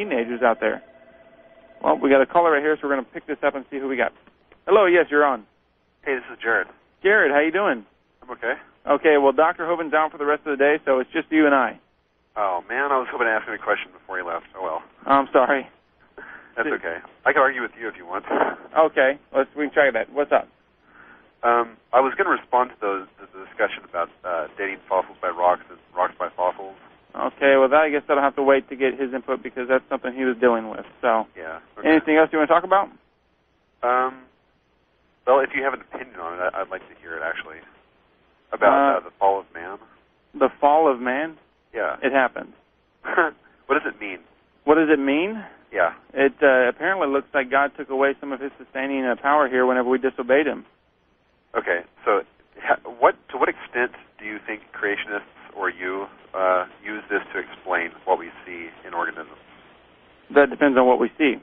teenagers out there. Well, we got a caller right here, so we're going to pick this up and see who we got. Hello, yes, you're on. Hey, this is Jared. Jared, how you doing? I'm okay. Okay, well, Dr. Hoban's down for the rest of the day, so it's just you and I. Oh, man, I was hoping to ask him a question before he left. Oh, well. I'm sorry. That's okay. I can argue with you if you want. Okay, we can try that. What's up? I was going to respond to the discussion about dating fossils by rocks and rocks by fossils. Okay, well, I guess I'll have to wait to get his input because that's something he was dealing with. So, yeah. Okay. Anything else you want to talk about? Well, if you have an opinion on it, I'd like to hear it, actually. About the fall of man. The fall of man? Yeah. It happened. What does it mean? What does it mean? Yeah. It apparently looks like God took away some of his sustaining power here whenever we disobeyed him. Okay, so to what extent do you think creationists or you use this to explain what we see in organisms? That depends on what we see.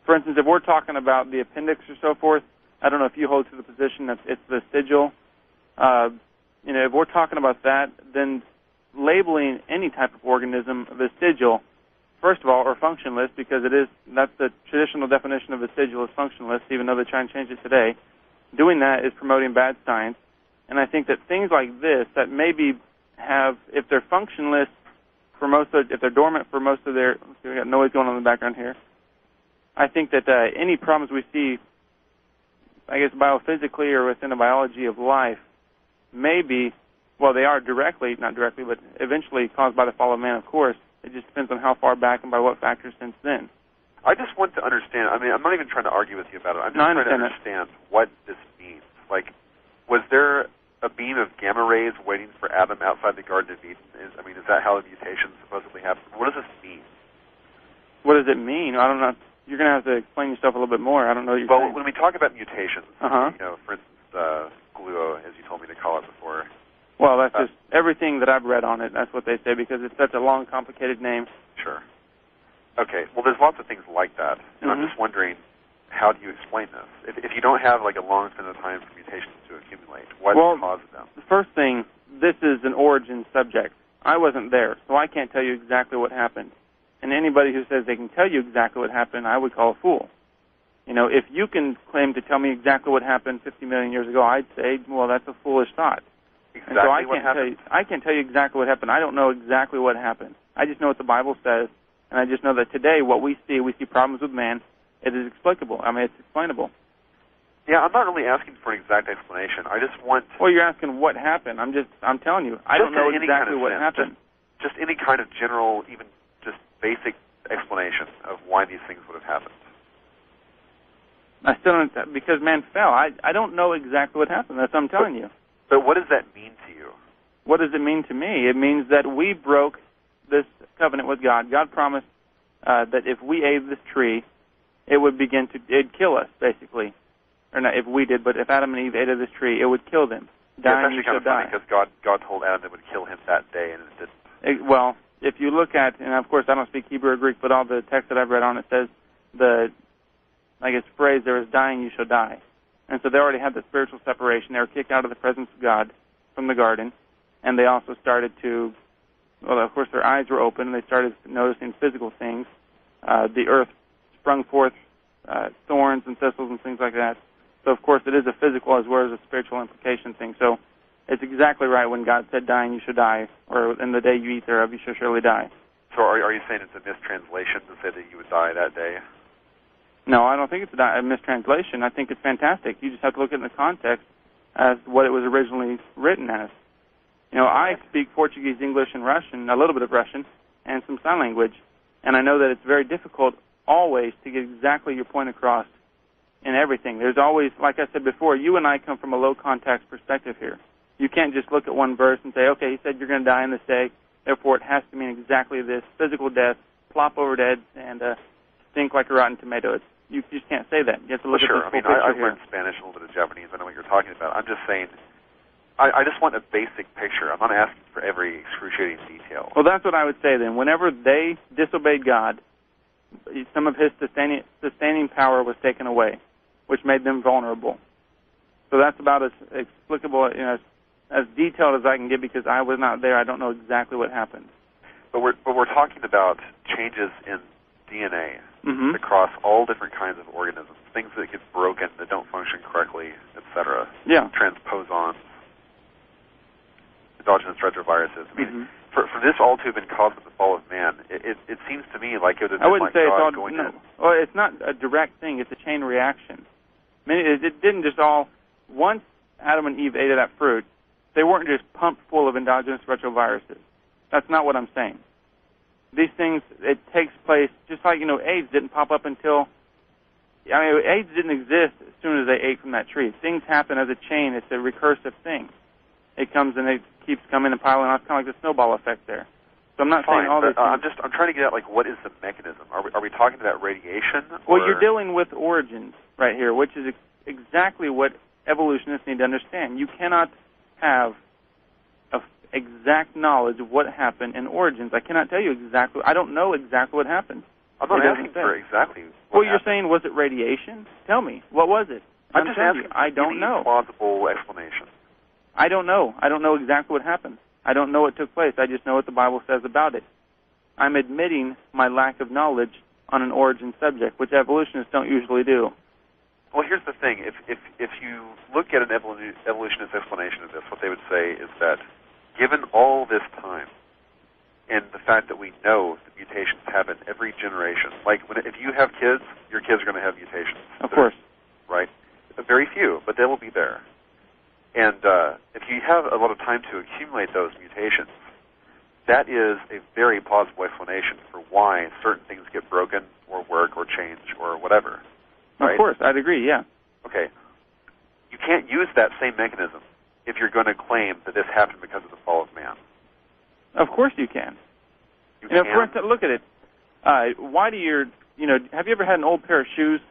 For instance, if we're talking about the appendix or so forth, I don't know if you hold to the position that it's the sigil. If we're talking about that, then labeling any type of organism vestigial, first of all, or functionless, because that's the traditional definition of vestigial is functionless, even though they try and change it today. Doing that is promoting bad science. And I think that things like this that maybe if they're functionless if they're dormant for most of their, we got noise going on in the background here. I think that any problems we see, I guess biophysically or within the biology of life, maybe, well, they are not directly, but eventually caused by the fall of man, of course. It just depends on how far back and by what factors since then. I just want to understand, I'm not even trying to argue with you about it. I'm just trying to understand what this means. Like, was there a beam of gamma rays waiting for Adam outside the Garden of Eden? Is that how the mutation supposedly happened? What does this mean? What does it mean? I don't know. You're going to have to explain yourself a little bit more. I don't know what you're saying. Well, when we talk about mutations, for instance, gluo, as you told me to call it before. Well, that's just everything that I've read on it. That's what they say because it's such a long, complicated name. Sure. Okay. Well, there's lots of things like that, and I'm just wondering, how do you explain this? If you don't have like a long span of time for mutations to accumulate, what causes them? The first thing, this is an origin subject. I wasn't there, so I can't tell you exactly what happened. And anybody who says they can tell you exactly what happened, I would call a fool. If you can claim to tell me exactly what happened 50 million years ago, I'd say, well, that's a foolish thought. Exactly. And so I can't tell you exactly what happened. I don't know exactly what happened. I just know what the Bible says, and I just know that today what we see problems with man. It is explicable. It's explainable. Yeah, I'm not really asking for an exact explanation. I just want... Well, you're asking what happened. I'm telling you. I don't know exactly what happened. Just any kind of general, even just basic explanation of why these things would have happened. I still don't, because man fell. I don't know exactly what happened. That's what I'm telling you. But what does that mean to you? What does it mean to me? It means that we broke this covenant with God. God promised that if we ate this tree, it would it'd kill us, basically. Or not if we did, but if Adam and Eve ate of this tree, it would kill them. Dying, you shall die. It's actually kind of funny because God told Adam it would kill him that day, and it didn't. Well, if you look at, and of course I don't speak Hebrew or Greek, but all the text that I've read on it says phrase, there is dying, you shall die. And so they already had the spiritual separation. They were kicked out of the presence of God from the garden, and they also started to, well, of course their eyes were open, and they started noticing physical things. The earth sprung forth thorns and thistles and things like that. So, of course, it is a physical as well as a spiritual implication thing. So it's exactly right when God said, dying, you shall die, or in the day you eat thereof, you shall surely die. So are you saying it's a mistranslation to say that you would die that day? No, I don't think it's a mistranslation. I think it's fantastic. You just have to look at it in the context as what it was originally written as. I speak Portuguese, English, and Russian, a little bit of Russian, and some sign language, and I know that it's very difficult always to get exactly your point across in everything. There's always, like I said before, you and I come from a low-context perspective here. You can't just look at one verse and say, okay, he said you're going to die in this day, therefore it has to mean exactly this, physical death, plop over dead, and stink like a rotten tomato. You just can't say that. You have to look at the full picture here. I've learned Spanish and a little bit of Japanese. I know what you're talking about. I'm just saying, I just want a basic picture. I'm not asking for every excruciating detail. Well, that's what I would say then. Whenever they disobeyed God, some of his sustaining power was taken away, which made them vulnerable. So that's about as explicable, as detailed as I can get because I was not there. I don't know exactly what happened. But we're talking about changes in DNA across all different kinds of organisms, things that get broken, that don't function correctly, etc. Yeah. Transposons, endogenous retroviruses. I mean, for this all to have been caused by the fall of man, it seems to me like it would have been like God going in. Well, it's not a direct thing. It's a chain reaction. I mean, it didn't just all... Once Adam and Eve ate of that fruit, they weren't just pumped full of endogenous retroviruses. That's not what I'm saying. These things, it takes place, just like, AIDS didn't pop up until... AIDS didn't exist as soon as they ate from that tree. Things happen as a chain. It's a recursive thing. It comes and it keeps coming and piling on. It's kind of like the snowball effect there. So I'm not saying all this. I'm trying to get at, like, what is the mechanism? Are we talking about radiation? Well, you're dealing with origins right here, which is exactly what evolutionists need to understand. You cannot have exact knowledge of what happened in origins. I cannot tell you exactly. I don't know exactly what happened. I'm not asking for exactly what Well, you're saying, was it radiation? Tell me. What was it? I'm just asking. I don't know. Plausible explanation. I don't know. I don't know exactly what happened. I don't know what took place. I just know what the Bible says about it. I'm admitting my lack of knowledge on an origin subject, which evolutionists don't usually do. Well, here's the thing. If you look at an evolutionist explanation of this, what they would say is that given all this time and the fact that we know that mutations happen every generation, like if you have kids, your kids are going to have mutations. Of course. Right? Very few, but they will be there. And if you have a lot of time to accumulate those mutations, that is a very plausible explanation for why certain things get broken or work or change or whatever. Right? Of course, I'd agree, yeah. Okay. You can't use that same mechanism if you're going to claim that this happened because of the fall of man. Of course you can. You can? For instance, look at it. Why do have you ever had an old pair of shoes